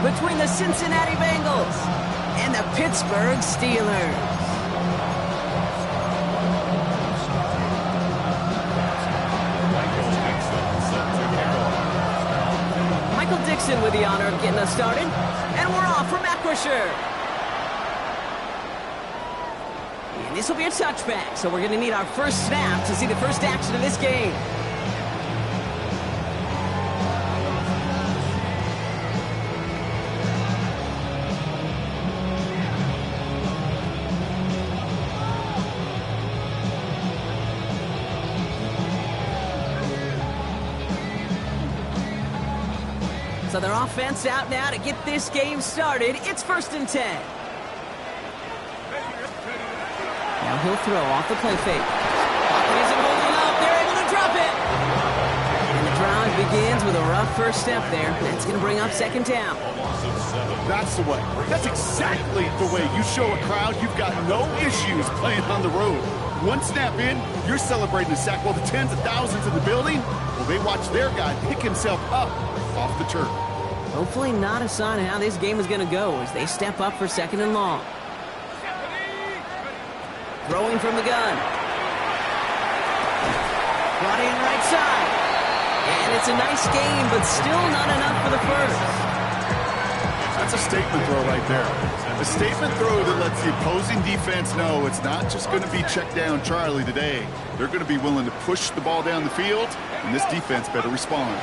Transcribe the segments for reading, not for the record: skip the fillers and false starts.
between the Cincinnati Bengals and the Pittsburgh Steelers. Michael Dixon with the honor of getting us started, and we're off from Acrisure. And this will be a touchback, so we're going to need our first snap to see the first action of this game. So their offense out now to get this game started. It's 1st and 10. Now he'll throw off the play fake. Pocket isn't holding up. They're able to drop it. And the drive begins with a rough first step there. That's going to bring up 2nd down. That's the way. That's exactly the way you show a crowd you've got no issues playing on the road. One snap in, you're celebrating a sack while the tens of thousands in the building, well, they watch their guy pick himself up off the turf. Hopefully not a sign of how this game is going to go as they step up for 2nd and long. Throwing from the gun. Brought in right side. And it's a nice game, but still not enough for the first. That's a statement throw right there. A statement throw that lets the opposing defense know it's not just going to be check down Charlie today. They're going to be willing to push the ball down the field, and this defense better respond.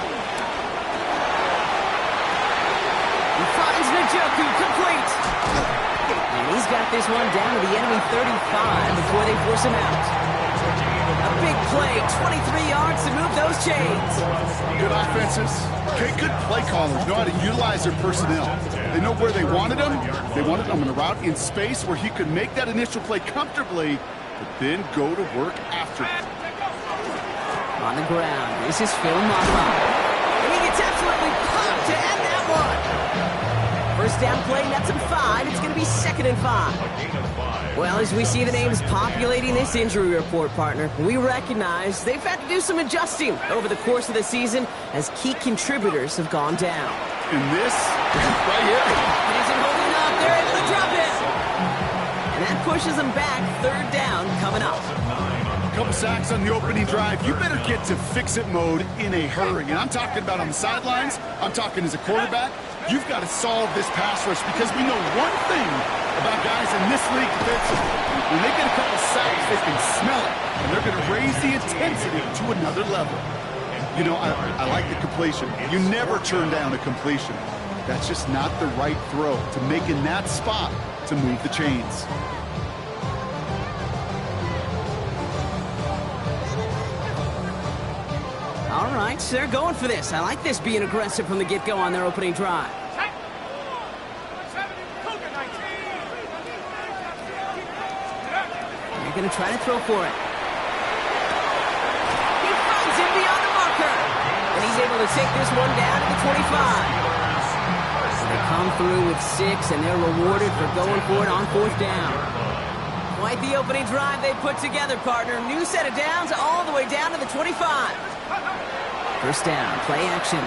He finds Njoku complete. And he's got this one down to the enemy 35 before they force him out. A big play, 23 yards to move those chains. Good offenses. Okay, good play callers know how to utilize their personnel. They know where they wanted them. They wanted them in a route in space where he could make that initial play comfortably, but then go to work after it. On the ground, this is Phil Maffa. And he gets absolutely pumped to end that one. First down play, nets him 5. It's going to be 2nd and 5. Well, as we see the names populating this injury report, partner, we recognize they've had to do some adjusting over the course of the season as key contributors have gone down. And this, right here. It isn't holding up. They're able to drop it. And that pushes them back. 3rd down coming up. Couple sacks on the opening drive. You better get to fix-it mode in a hurry. And I'm talking about on the sidelines. I'm talking as a quarterback. You've got to solve this pass rush because we know one thing about guys in this league defensively. When they get a couple sacks, they can smell it. And they're going to raise the intensity to another level. You know, I like the completion. You never turn down a completion. That's just not the right throw to make in that spot to move the chains. All right, so they're going for this. I like this being aggressive from the get-go on their opening drive. They're going to try to throw for it. He finds him beyond the marker. And he's able to take this one down to the 25. So they come through with 6, and they're rewarded for going for it on 4th down. Quite the opening drive they put together, partner. New set of downs all the way down to the 25. First down, play action.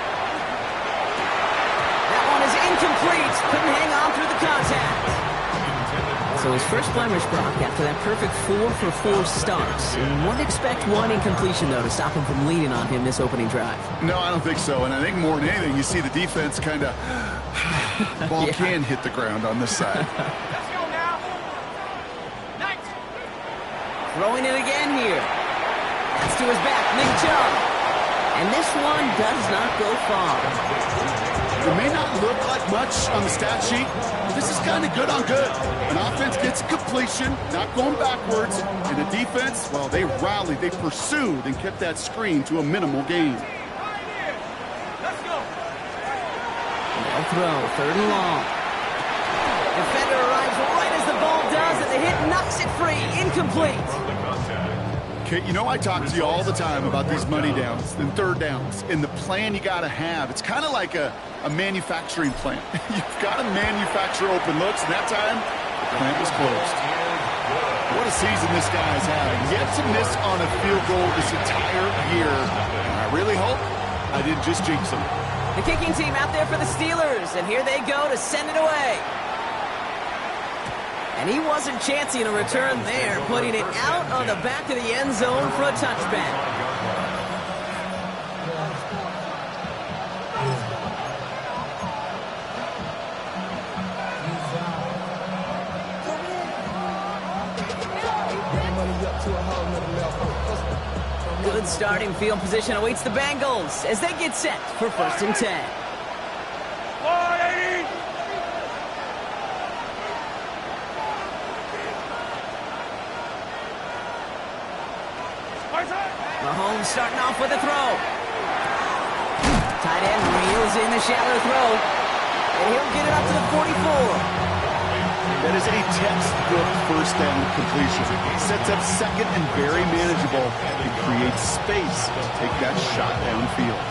That one is incomplete. Couldn't hang on through the contact. So his first blemish, Brock, after that perfect 4-for-4 starts. And wouldn't expect one incompletion, though, to stop him from leading on him this opening drive. No, I don't think so. And I think more than anything, you see the defense kind of... ball can hit the ground on this side. Throwing it again here. That's to his back, Nick Chubb. And this one does not go far. It may not look like much on the stat sheet, but this is kind of good on good. An offense gets a completion, not going backwards, and the defense, well, they rallied, they pursued, and kept that screen to a minimal gain. They'll throw, 3rd and long. Defender arrives right as the ball does, and the hit knocks it free, incomplete. Okay, you know I talk to you all the time about these money downs and 3rd downs and the plan you got to have. It's kind of like a manufacturing plant. You've got to manufacture open looks, and that time, the plant was closed. What a season this guy is having. Yet to miss on a field goal this entire year. And I really hope I didn't just jinx him. The kicking team out there for the Steelers, and here they go to send it away. And he wasn't chancing a return there, putting it out on the back of the end zone for a touchback. Good starting field position awaits the Bengals as they get set for 1st and 10. Mahomes starting off with a throw. Tight end reels in the shallow throw. And he'll get it up to the 44. That is a textbook first down completion. Sets up second and very manageable and creates space to take that shot downfield.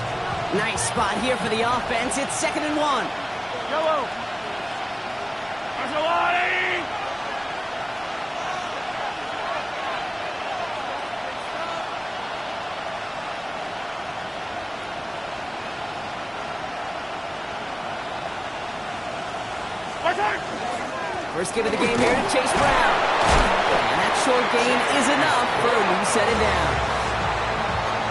Nice spot here for the offense. It's 2nd and 1. Yellow. First get of the game here to Chase Brown. And that short gain is enough for a new set it down.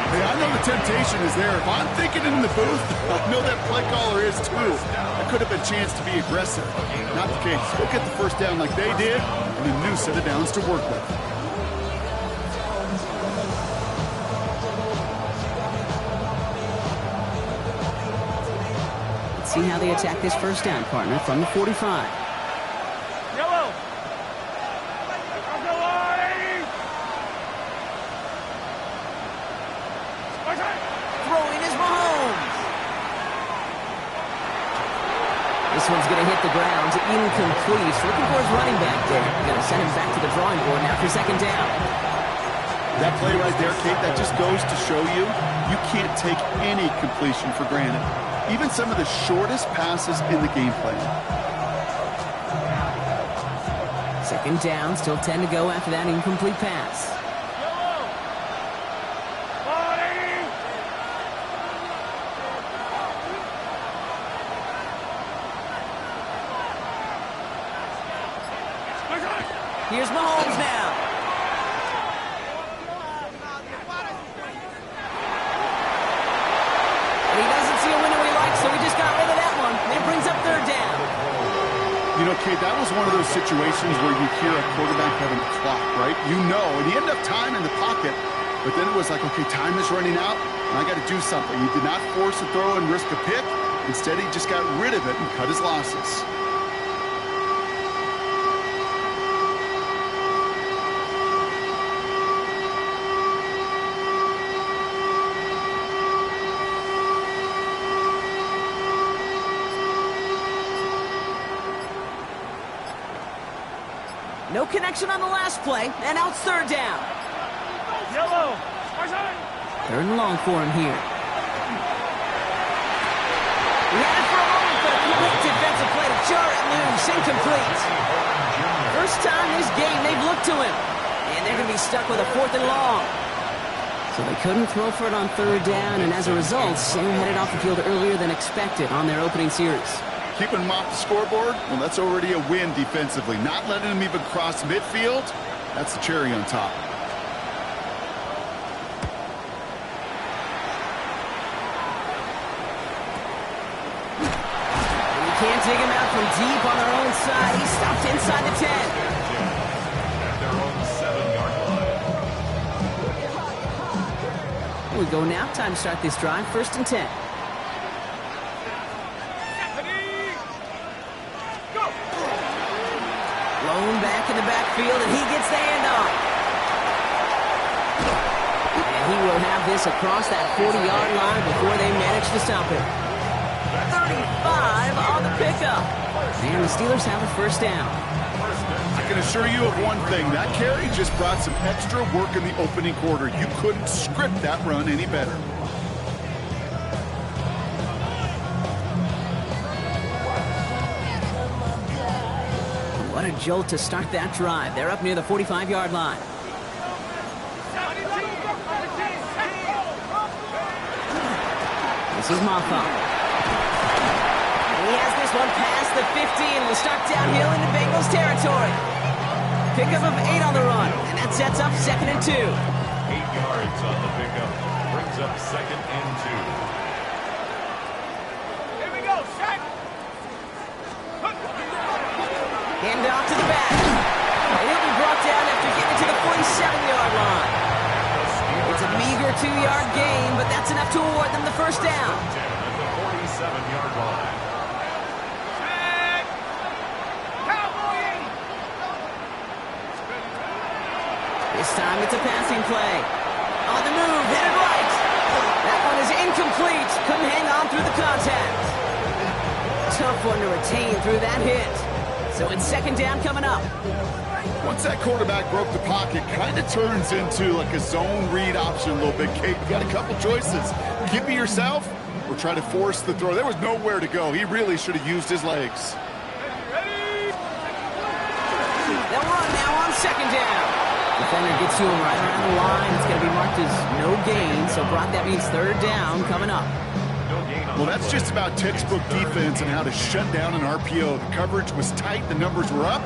Hey, I know the temptation is there. If I'm thinking in the booth, I know that play caller is too. That could have been a chance to be aggressive. Not the case. We'll get the first down like they did, and a new set of downs to work with. Let's see how they attack this first down, partner, from the 45. This one's going to hit the ground, incomplete. Looking for his running back there. Going to send him back to the drawing board now for 2nd down. That play right there, Kate, that just goes to show you, you can't take any completion for granted. Even some of the shortest passes in the game plan. 2nd down, still 10 to go after that incomplete pass. Here's Mahomes now. And he doesn't see a window he likes, so he just got rid of that one. And it brings up 3rd down. You know, Kate, that was one of those situations where you hear a quarterback having a clock, right? You know, and he had enough time in the pocket, but then it was like, okay, time is running out, and I got to do something. He did not force a throw and risk a pick. Instead, he just got rid of it and cut his losses. No connection on the last play, and now it's 3rd down. Yellow. 3rd and long for him here. He had it for a moment, but a quick defensive play to jar it loose, incomplete. First time this game they've looked to him, and they're going to be stuck with a 4th and long. So they couldn't throw for it on 3rd down, and as a result, Sam headed off the field earlier than expected on their opening series. Keeping him off the scoreboard, well, that's already a win defensively. Not letting him even cross midfield, that's the cherry on top. And you can't dig him out from deep on their own side. He's stopped inside the 10. At their own 7-yard line. We go now. Time to start this drive. 1st and 10. Blown back in the backfield, and he gets the handoff. And he will have this across that 40-yard line before they manage to stop it. 35 on the pickup. And the Steelers have a 1st down. I can assure you of one thing. That carry just brought some extra work in the opening quarter. You couldn't script that run any better. What a jolt to start that drive. They're up near the 45-yard line. This is Maffa. He has this one past the 50 and will start downhill into Bengals territory. Pickup of 8 on the run, and that sets up 2nd and 2. 8 yards on the pickup. Brings up 2nd and 2. Here we go, Shaq. Hand off to the back. And he'll be brought down after getting to the 47-yard line. It's a meager 2-yard gain, but that's enough to award them the first down. At the 47-yard line. This time it's a passing play. On the move, headed right. That one is incomplete. Couldn't hang on through the contact. Tough one to retain through that hit. So it's 2nd down coming up. Once that quarterback broke the pocket, kind of turns into like a zone read option a little bit. Kate, you got a couple choices. Keep it yourself or try to force the throw. There was nowhere to go. He really should have used his legs. They'll run now on 2nd down. Defender gets to him right around the line. It's going to be marked as no gain. So, Brock, that means 3rd down coming up. Well, that's just about textbook defense and how to shut down an RPO. The coverage was tight, the numbers were up,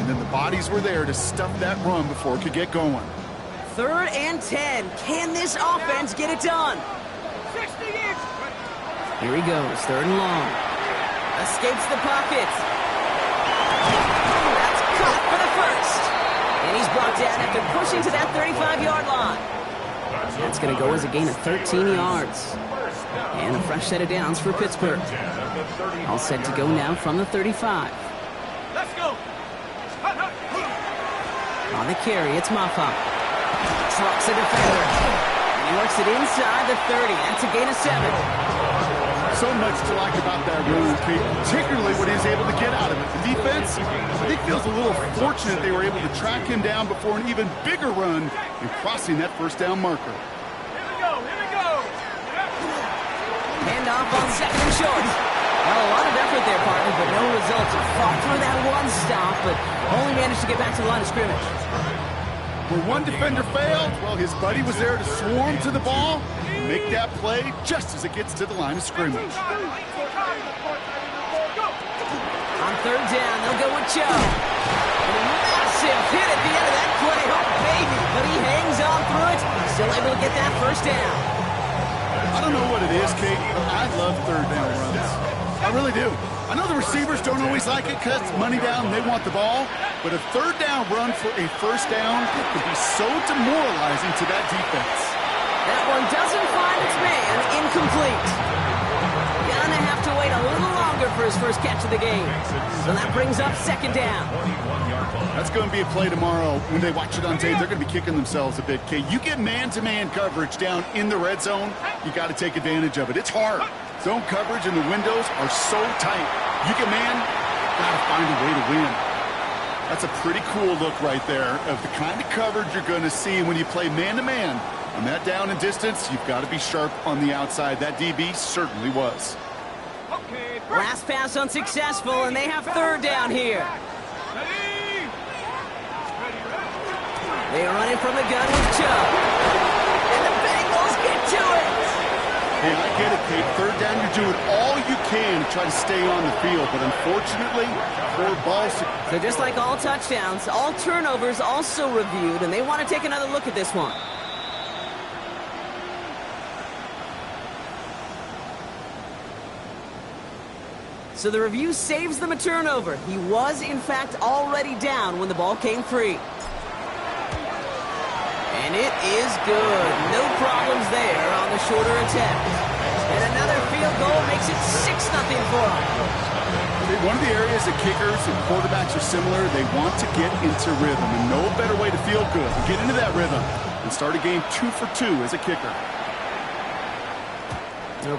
and then the bodies were there to stuff that run before it could get going. 3rd and 10. Can this offense get it done? 60 inch. Here he goes, 3rd and long. Escapes the pocket. That's caught for the first. And he's brought down after pushing to that 35-yard line. That's going to go as a gain of 13 yards. And a fresh set of downs for Pittsburgh. All set to go now from the 35. Let's go. On the carry, it's Maffa. Trucks a defender. And he works it inside the 30. That's a gain of 7. So much to like about that run, Kate, particularly what he was able to get out of it. The defense, I think, feels a little fortunate they were able to track him down before an even bigger run and crossing that 1st down marker. Here we go. Here we go. Hand off on 2nd and short. Well, a lot of effort there, partner, but no results. He fought through that one stop, but only managed to get back to the line of scrimmage. Where one defender failed, well, his buddy was there to swarm to the ball and make that play just as it gets to the line of scrimmage. On 3rd down, they'll go with Joe. And a massive hit at the end of that play. Oh, baby. But he hangs on through it. Still able to get that 1st down. I don't know what it is, Kate, but I love 3rd down runs. I really do. I know the receivers don't always like it because it's money down and they want the ball, but a 3rd down run for a 1st down could be so demoralizing to that defense. That one doesn't find its man. Incomplete. Gonna have to wait a little longer for his first catch of the game. So that brings up 2nd down. That's going to be a play tomorrow. When they watch it on tape, they're going to be kicking themselves a bit, Kate. You get man-to-man coverage down in the red zone, you got to take advantage of it. It's hard. Zone coverage and the windows are so tight. You get man, got to find a way to win. That's a pretty cool look right there of the kind of coverage you're going to see when you play man-to-man. On that down and distance, you've got to be sharp on the outside. That DB certainly was. Last pass unsuccessful, and they have 3rd down here. They are running from the gun with Chubb. And the Bengals get to it. Hey, I get it, Kate. 3rd down, you're doing all you can to try to stay on the field. But unfortunately, 4 balls. So just like all touchdowns, all turnovers also reviewed, and they want to take another look at this one. So the review saves them a turnover. He was, in fact, already down when the ball came free. And it is good. No problems there on the shorter attempt. And another field goal makes it 6-0 for them. One of the areas that kickers and quarterbacks are similar, they want to get into rhythm. And no better way to feel good than get into that rhythm and start a game 2 for 2 as a kicker.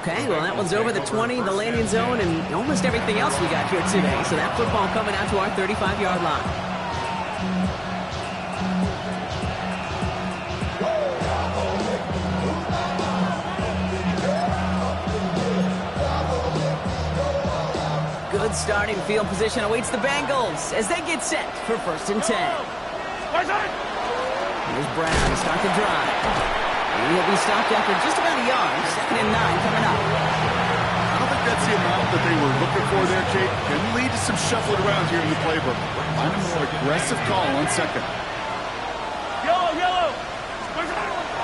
Okay, well, that one's over the 20, the landing zone, and almost everything else we got here today. So that football coming out to our 35-yard line. Good starting field position awaits the Bengals as they get set for 1st and 10. Here's Brown to start the drive. And he'll be stopped after just about a yard. 2nd and 9 coming up. I don't think that's the amount that they were looking for there, Kate. Can lead to some shuffling around here in the playbook. Find a more aggressive call on second. Yellow!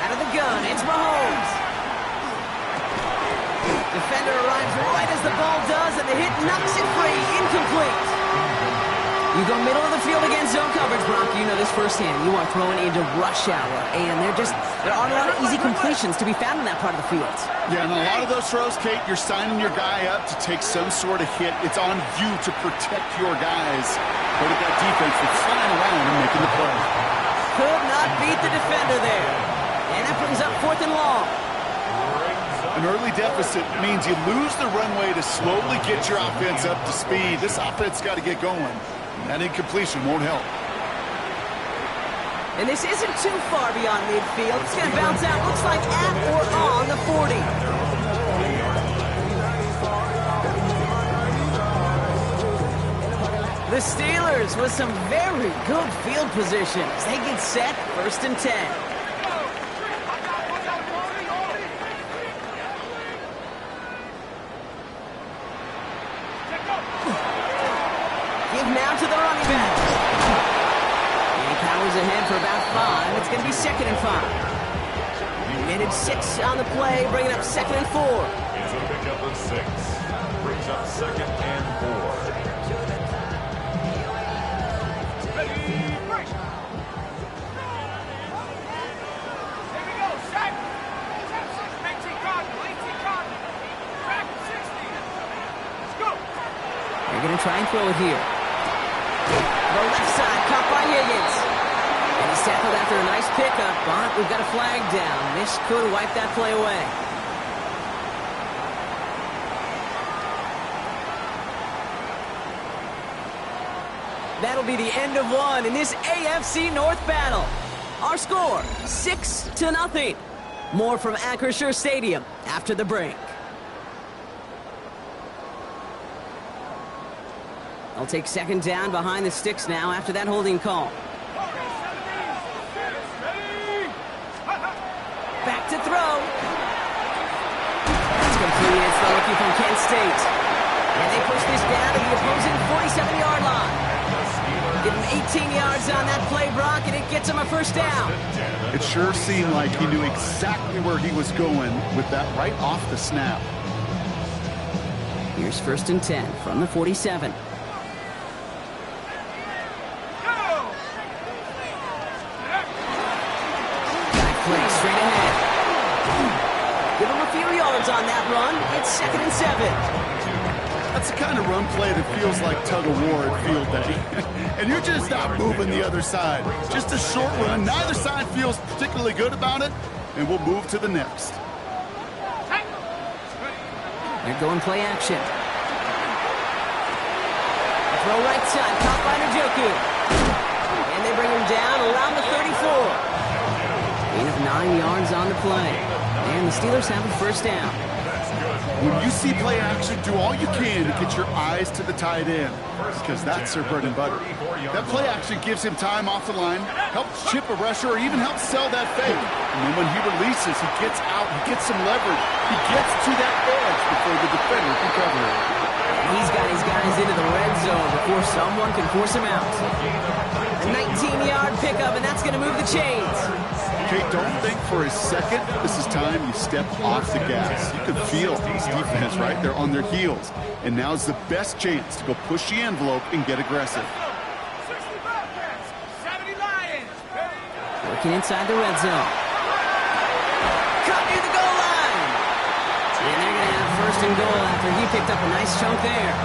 Out of the gun, it's Mahomes. Defender arrives right as the ball does, and the hit knocks it free. Incomplete. You go middle of the field against zone coverage, Brock. You know this firsthand. You are throwing into rush hour, and there aren't a lot of easy completions to be found in that part of the field. Yeah, and a lot of those throws, Kate, you're signing your guy up to take some sort of hit. It's on you to protect your guys. But at that defense, they're flying around and making the play. Could not beat the defender there. And that brings up 4th and long. An early deficit means you lose the runway to slowly get your offense up to speed. This offense got to get going. That incompletion won't help. And this isn't too far beyond midfield. It's going to bounce out, looks like at or on the 40. The Steelers with some very good field position as they get set, 1st and 10. Now to the running back. And he powers ahead for about 5. It's going to be 2nd and 5. Minute 6 on the play, bringing up 2nd and 4. It's a pickup of 6. Brings up 2nd and 4. Ready, break. Here we go, set. 18 Cardinal. Back 60. Let's go. They're going to try and throw it here. The left side, caught by Higgins. And he's tackled after a nice pickup, but we've got a flag down. This could wipe that play away. That'll be the end of one in this AFC North battle. Our score, 6-0. More from Acrisure Stadium after the break. They'll take 2nd down behind the sticks now after that holding call. Back to throw. That's completed. It's the rookie from Kent State. And they push this down to the opposing 47-yard line. Give him 18 yards on that play, Brock, and it gets him a 1st down. It sure seemed like he knew exactly where he was going with that right off the snap. Here's 1st and 10 from the 47. Straight ahead. Give him a few yards on that run. It's 2nd and 7. That's the kind of run play that feels like tug-of-war at field day. And you're just not moving the other side. Just a short run. Neither side feels particularly good about it, and we'll move to the next. They're going play action. Throw right side, caught by Njoku. And they bring him down around the 34. Gain of 9 yards on the play. And the Steelers have a 1st down. When you see play action, do all you can to get your eyes to the tight end, because that's their bread and butter. That play action gives him time off the line, helps chip a rusher, or even helps sell that fake. And then when he releases, he gets out, he gets some leverage. He gets to that edge before the defender can cover it. He's got his guys into the red zone before someone can force him out. A 19-yard pickup, and that's going to move the chains. Kate, don't think for a second this is time you step off the gas. You can feel this defense right there on their heels. And now's the best chance to go push the envelope and get aggressive. Working inside the red zone. Cut near the goal line. And they're going to have 1st and goal after he picked up a nice chunk there.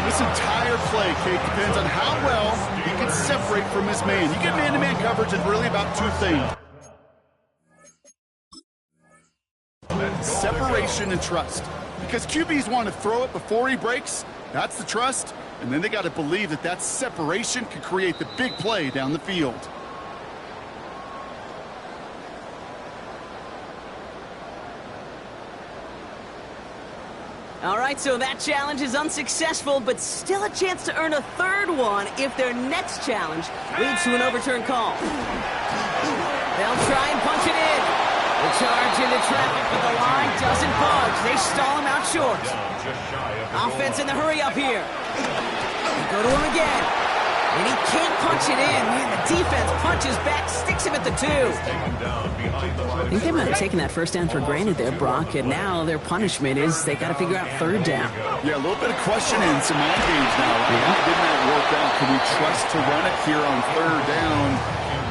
This entire play, Kate, depends on how well he can separate from his man. You get man-to-man coverage, it's really about 2 things. Separation and trust. Because QBs want to throw it before he breaks. That's the trust. And then they got to believe that that separation can create the big play down the field. All right, so that challenge is unsuccessful, but still a chance to earn a 3rd one if their next challenge leads to an overturned call. They'll try and punch it in. The charge into traffic, but the line doesn't budge. They stall him out short. Offense in the hurry up here. They go to him again. And he can't punch it in. Man, the defense punches back, sticks him at the 2. I think they might have taken that first down for granted there, Brock, and now their punishment is they got to figure out third down. Yeah, a little bit of questioning in some mind games now. Right? Yeah. Why didn't that work out? Can we trust to run it here on third down?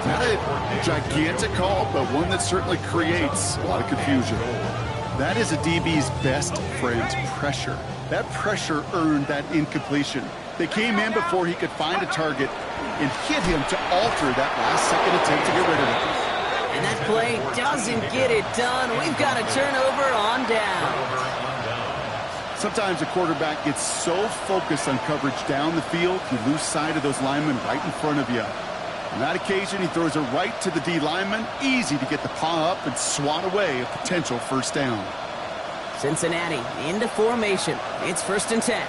Not a gigantic call, but one that certainly creates a lot of confusion. That is a DB's best friend, pressure. That pressure earned that incompletion. They came in before he could find a target and hit him to alter that last-second attempt to get rid of it. And that play doesn't get it done. We've got a turnover on down. Sometimes a quarterback gets so focused on coverage down the field, you lose sight of those linemen right in front of you. On that occasion, he throws it right to the D lineman. Easy to get the paw up and swat away a potential first down. Cincinnati into formation. It's 1st and 10.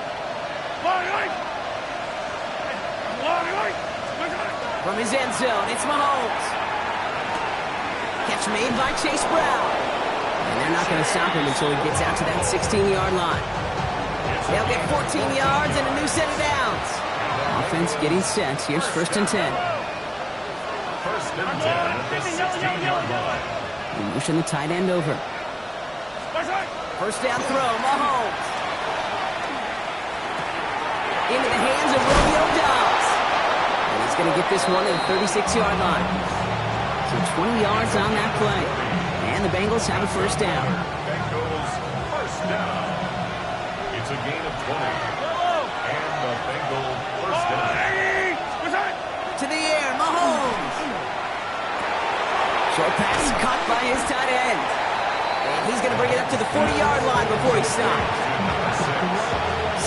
From his end zone, it's Mahomes. Catch made by Chase Brown. And they're not going to stop him until he gets out to that 16-yard line. They'll get 14 yards and a new set of downs. Offense getting set. Here's 1st and 10. 1st and 10 at the 16-yard line. We motion the tight end over. First down throw, Mahomes. Into the hands of Romeo Doubs. And he's going to get this one at the 36-yard line. So 20 yards on that play. And the Bengals have a first down. Bengals first down. It's a gain of 20. And the Bengals first down. To the air, Mahomes. Short pass caught by his tight end. And he's going to bring it up to the 40-yard line before he stops.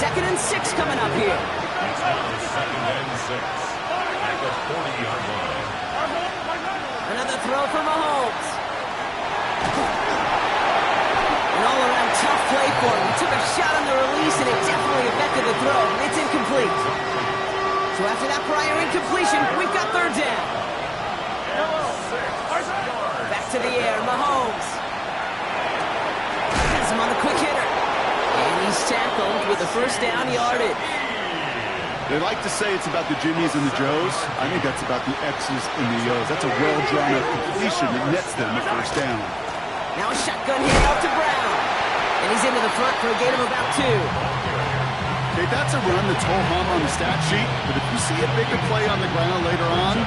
2nd and 6 coming up here. It's now 2nd and 6 at the 40-yard line. Another throw for Mahomes. An all-around tough play for him. He took a shot on the release, and it definitely affected the throw. It's incomplete. So after that prior incompletion, we've got third down. Back to the air, Mahomes. Has him on the quick hitter. And he's tackled with a first down yardage. They like to say it's about the Jimmies and the Joes. I think that's about the X's and the O's. That's a well-drawn-up completion that nets them the first down. Now a shotgun handoff to Brown. And he's into the front for a gain of about 2. Okay, that's a run that's ho-hum on the stat sheet, but if you see a bigger play on the ground later on,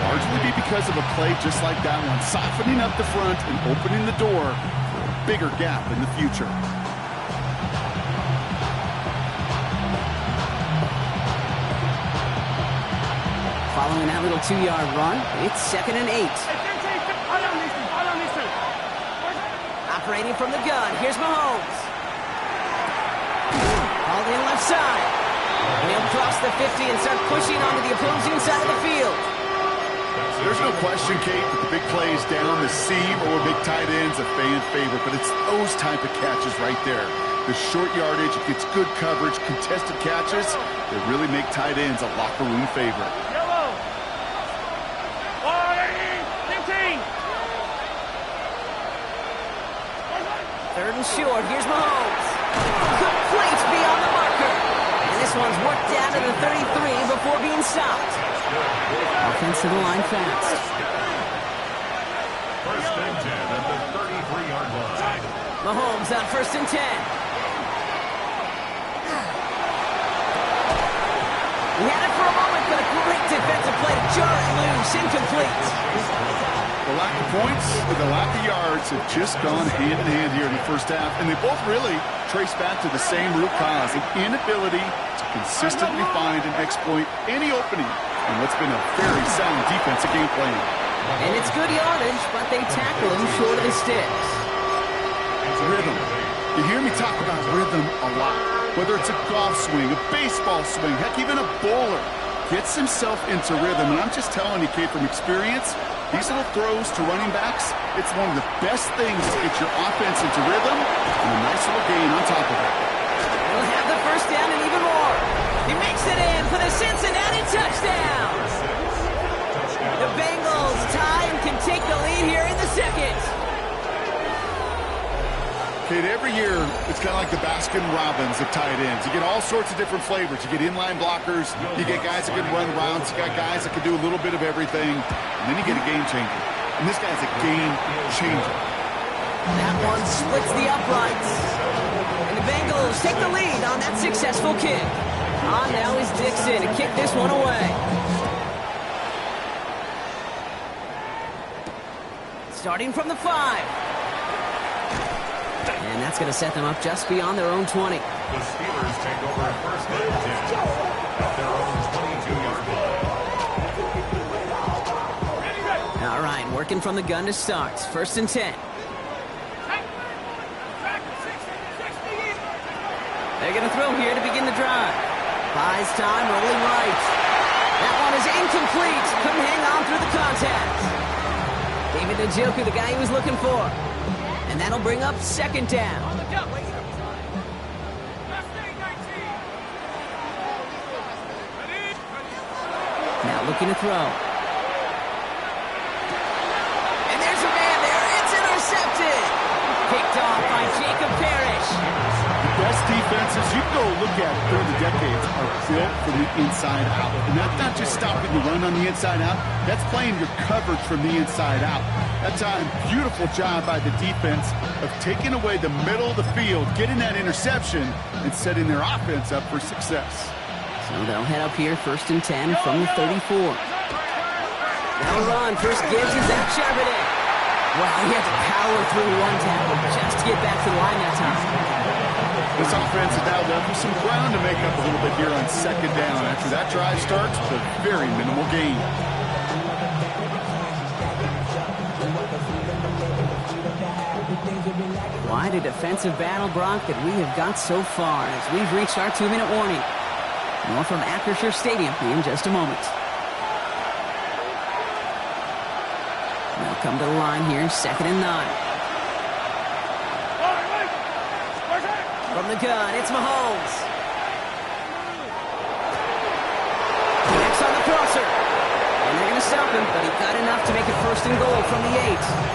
largely be because of a play just like that one, softening up the front and opening the door for a bigger gap in the future. Following that little 2-yard run, it's 2nd and 8. Operating from the gun, here's Mahomes. Hauled in left side. And he'll cross the 50 and start pushing onto the opposing side of the field. There's no question, Kate, that the big plays down the seam or big tight ends a fan favorite, but it's those type of catches right there. The short yardage, it gets good coverage, contested catches, they really make tight ends a locker room favorite. Third and short, here's Mahomes. Complete beyond the marker. And this one's worked down to the 33 before being stopped. Offense to the line fast. 1st and 10 at the 33-yard line. Mahomes on 1st and 10. He had it for a moment, but a great defensive play to jar it loose. Incomplete. The lack of points and the lack of yards have just gone hand in hand here in the first half, and they both really trace back to the same root cause, an inability to consistently find and exploit any opening in what's been a very sound defensive game plan. And it's good yardage, but they tackle him short of the sticks. Rhythm. You hear me talk about rhythm a lot. Whether it's a golf swing, a baseball swing, heck, even a bowler gets himself into rhythm. And I'm just telling you, Kate, from experience, these little throws to running backs, it's one of the best things to get your offense into rhythm and a nice little gain on top of it. He'll have the first down and even more. He makes it in for the Cincinnati touchdown. The Bengals tie and can take the lead here in the second. Kate, every year, it's kind of like the Baskin-Robbins of tight ends. You get all sorts of different flavors. You get inline blockers. You get guys that can run routes. You got guys that can do a little bit of everything. And then you get a game changer. And this guy's a game changer. That one splits the uprights. And the Bengals take the lead on that successful kick. On now is Dixon to kick this one away. Starting from the 5. And that's going to set them up just beyond their own 20. The Steelers take over at first and 10 at their own 22-yard line. All right, working from the gun to start. First and 10. They're going to throw here to begin the drive. Buys time, rolling right. That one is incomplete. Couldn't hang on through the contact. David Njoku, the guy he was looking for. And that'll bring up second down. Now looking to throw. And there's a man there. It's intercepted. Picked off by Jacob Parrish. The best defenses you go look at through the decades are built from the inside out. And that's not just stopping the run on the inside out. That's playing your coverage from the inside out. That time, beautiful job by the defense of taking away the middle of the field, getting that interception, and setting their offense up for success. So they'll head up here, first and 10 from the 34. Now run, first gives is Zach Charbonnet. Wow, he had to power through one tackle just to get back to the line that time. This offense is now left with some ground to make up a little bit here on second down after that drive starts with a very minimal gain. Quite a defensive battle, Brock, that we have got so far as we've reached our 2-minute warning. More from Acrisure Stadium in just a moment. They'll come to the line here, second and 9. From the gun, it's Mahomes. Connects on the crosser. And they're going to stop him, but he got enough to make it first and goal from the 8.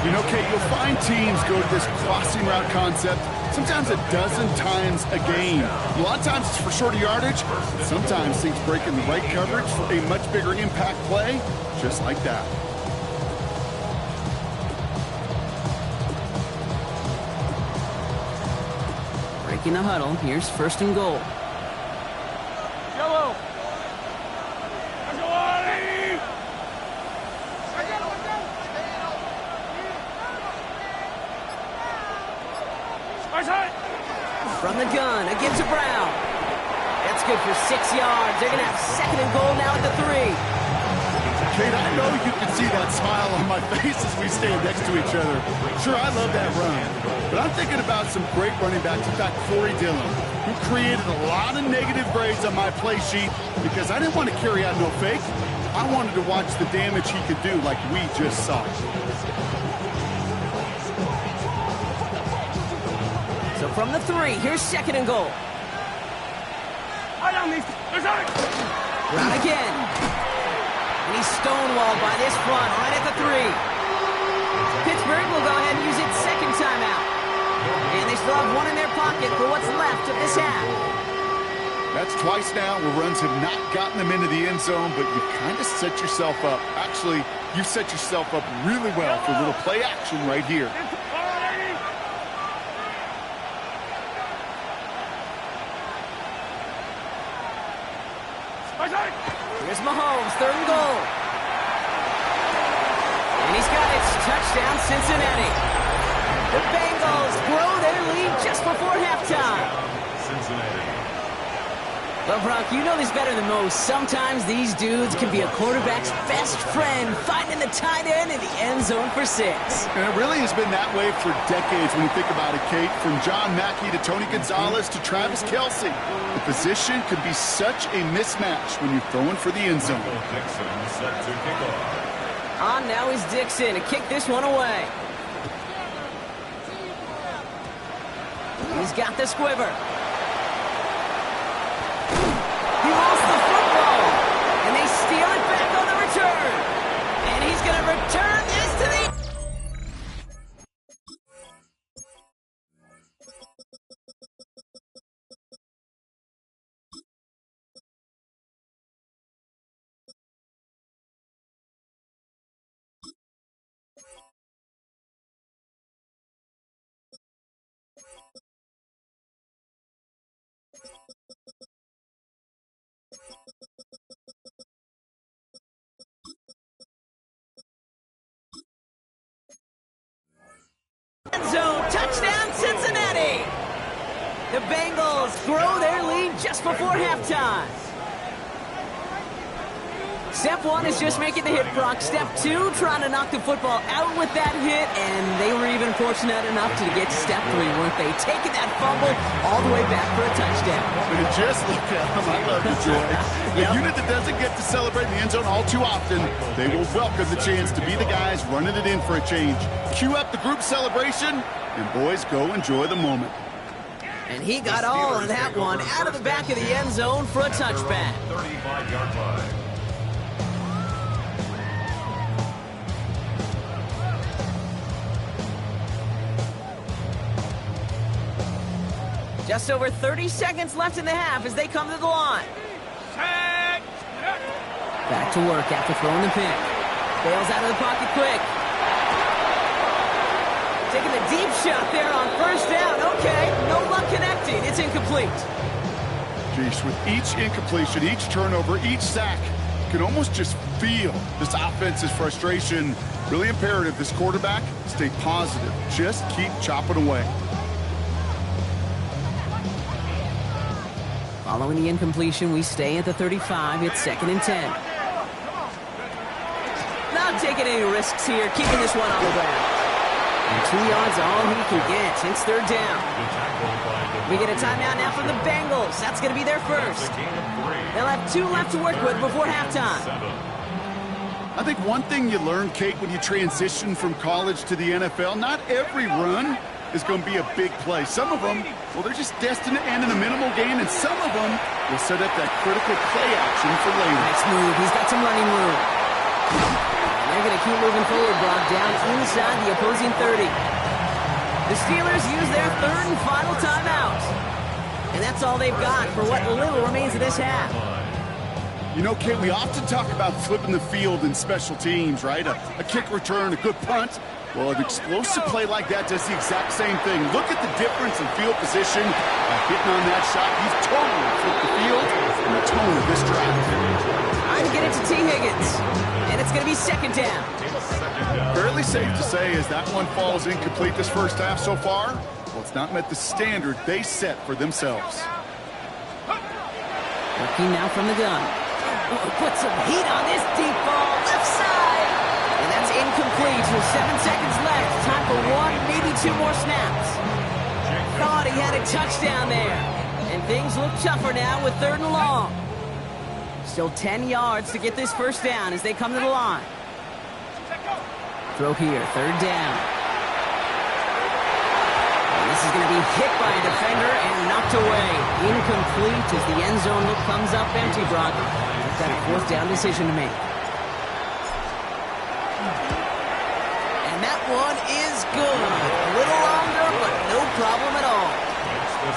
You know, Kate, you'll find teams go to this crossing route concept sometimes a dozen times a game. A lot of times it's for shorter yardage. Sometimes things break in the right coverage for a much bigger impact play, just like that. Breaking the huddle, here's first and goal. From the gun, against Brown. That's good for 6 yards. They're going to have second and goal now at the 3. Kate, I know you can see that smile on my face as we stand next to each other. Sure, I love that run. But I'm thinking about some great running backs. In fact, Corey Dillon, who created a lot of negative grades on my play sheet because I didn't want to carry out no fake. I wanted to watch the damage he could do like we just saw. So from the 3, here's second and goal. Brown again. And he's stonewalled by this front right at the 3. Pittsburgh will go ahead and use its second timeout. And they still have one in their pocket for what's left of this half. That's twice now where runs have not gotten them into the end zone, but you kind of set yourself up. Actually, you set yourself up really well for a little play action right here. Here's Mahomes, third and goal. And he's got it. Touchdown, Cincinnati. The Bengals grow their lead just before halftime. Cincinnati. Well, Brock, you know this better than most. Sometimes these dudes can be a quarterback's best friend, finding the tight end in the end zone for 6. And it really has been that way for decades when you think about it, Kate. From John Mackey to Tony Gonzalez to Travis Kelce. The position could be such a mismatch when you're throwing for the end zone. Dixon set to kick off. On now is Dixon to kick this one away. He's got the squiver. He lost the football, and they steal it back on the return. And he's going to return this to the Bengals grow their lead just before halftime. Step one is just making the hit, Brock. Step two, trying to knock the football out with that hit, and they were even fortunate enough to get to step three, weren't they? Taking that fumble all the way back for a touchdown. But just look at them. I love the joy. A unit that doesn't get to celebrate in the end zone all too often, they will welcome the chance to be the guys running it in for a change. Cue up the group celebration, and boys, go enjoy the moment. And he got all of that one out of the back of the end zone for a touchback. 35-yard line. Just over 30 seconds left in the half as they come to the line. Back to work after throwing the pick. Bails out of the pocket quick. Taking the deep shot there on first down. Okay, no luck connecting. It's incomplete. Jeez, with each incompletion, each turnover, each sack, you can almost just feel this offense's frustration. Really imperative this quarterback stay positive. Just keep chopping away. Following the incompletion, we stay at the 35. It's 2nd and 10. Not taking any risks here, keeping this one on the ground. And 2 yards all he can get. It's 3rd down. We get a timeout now from the Bengals. That's going to be their first. They'll have 2 left to work with before halftime. I think one thing you learn, Kate, when you transition from college to the NFL, not every run is going to be a big play. Some of them, well, they're just destined to end in a minimal gain, and some of them will set up that critical play action for later. Nice move. He's got some running room. And they're going to keep moving forward, Brock, down inside the opposing 30. The Steelers use their 3rd and final timeout. And that's all they've got for what little remains of this half. You know, Kate, we often talk about flipping the field in special teams, right? A kick return, a good punt. Well, an explosive play like that does the exact same thing. Look at the difference in field position. By hitting on that shot, he's totally flipped the field and the tone of this drive. Trying to get it to T. Higgins. And it's going to be 2nd down. Fairly safe to say as that one falls incomplete this first half so far, well, it's not met the standard they set for themselves. Working now from the gun. Put some heat on this deep ball. Left side. And that's incomplete with 7 seconds left. Time for 1, maybe 2 more snaps. Thought he had a touchdown there. And things look tougher now with 3rd and long. Still 10 yards to get this first down as they come to the line. Throw here, 3rd down. And this is going to be hit by a defender and knocked away. Incomplete as the end zone look comes up empty, Brock. They've got a 4th down decision to make. And that one is good. A little longer, but no problem at all.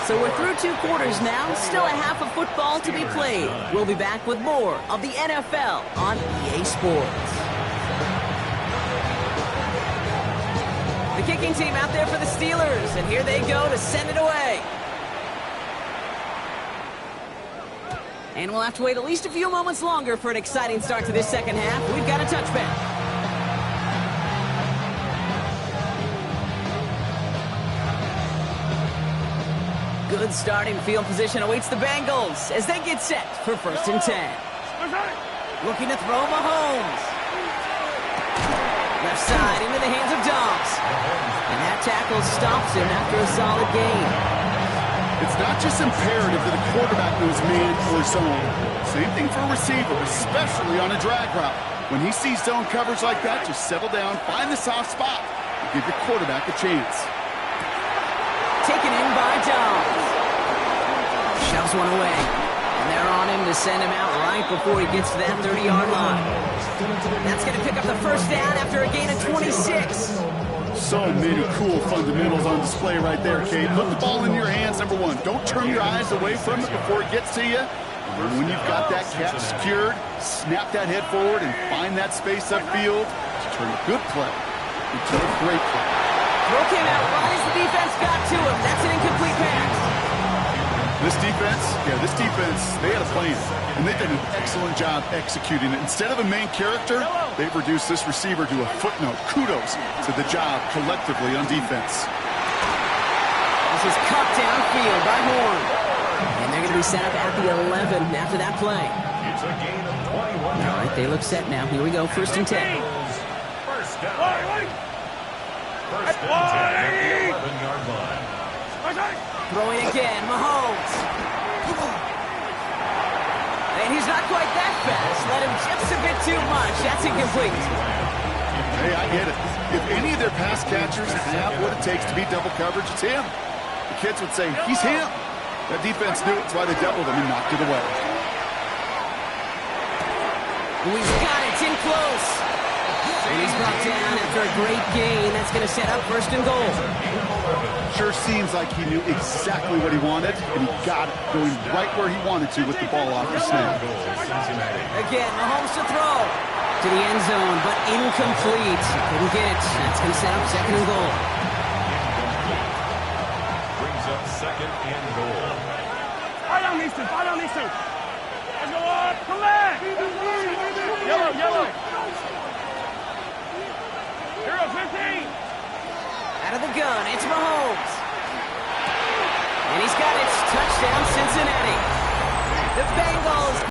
So we're through 2 quarters now. Still a half of football to be played. We'll be back with more of the NFL on EA Sports. The kicking team out there for the Steelers, and here they go to send it away. And we'll have to wait at least a few moments longer for an exciting start to this second half. We've got a touchback. Good starting field position awaits the Bengals as they get set for 1st and 10. Looking to throw Mahomes. Left side into the hands of Dobbs. And that tackle stops him after a solid gain. It's not just imperative that a quarterback knows man or zone. Same thing for a receiver, especially on a drag route. When he sees zone coverage like that, just settle down, find the soft spot, and give your quarterback a chance. Taken in by Dobbs. Shoves one away. And they're on him to send him out right before he gets to that 30-yard line. That's going to pick up the first down after a gain of 26. So many cool fundamentals on display right there, Kate. Put the ball in your hands, number one. Don't turn your eyes away from it before it gets to you. And when you've got that catch secured, snap that head forward and find that space upfield to turn a good play into a great play. Throw came out right as the defense got to him. That's an incomplete pass. This defense, they had a plan, and they did an excellent job executing it. Instead of a main character, they've reduced this receiver to a footnote. Kudos to the job collectively on defense. This is cut downfield by Horn. And they're going to be set up at the 11 after that play. It's a gain of 21 All right, they look set now. Here we go, 1st and 10. First down. First and 10 at the 11-yard line. Throwing again, Mahomes. And he's not quite that fast. Let him just a bit too much. That's incomplete. Hey, I get it. If any of their pass catchers have what it takes to beat double coverage, it's him. The kids would say, he's him. That defense knew it. That's why they doubled him and knocked it away. He's got it. It's in close. And he's brought down after a great gain. That's going to set up 1st and goal. Sure seems like he knew exactly what he wanted, and he got it going right where he wanted to with the ball off the snap. Again, Mahomes to throw. To the end zone, but incomplete. Couldn't get it. That's going to set up 2nd and goal. Brings up 2nd and goal. Ball on this one. Come back. Yellow.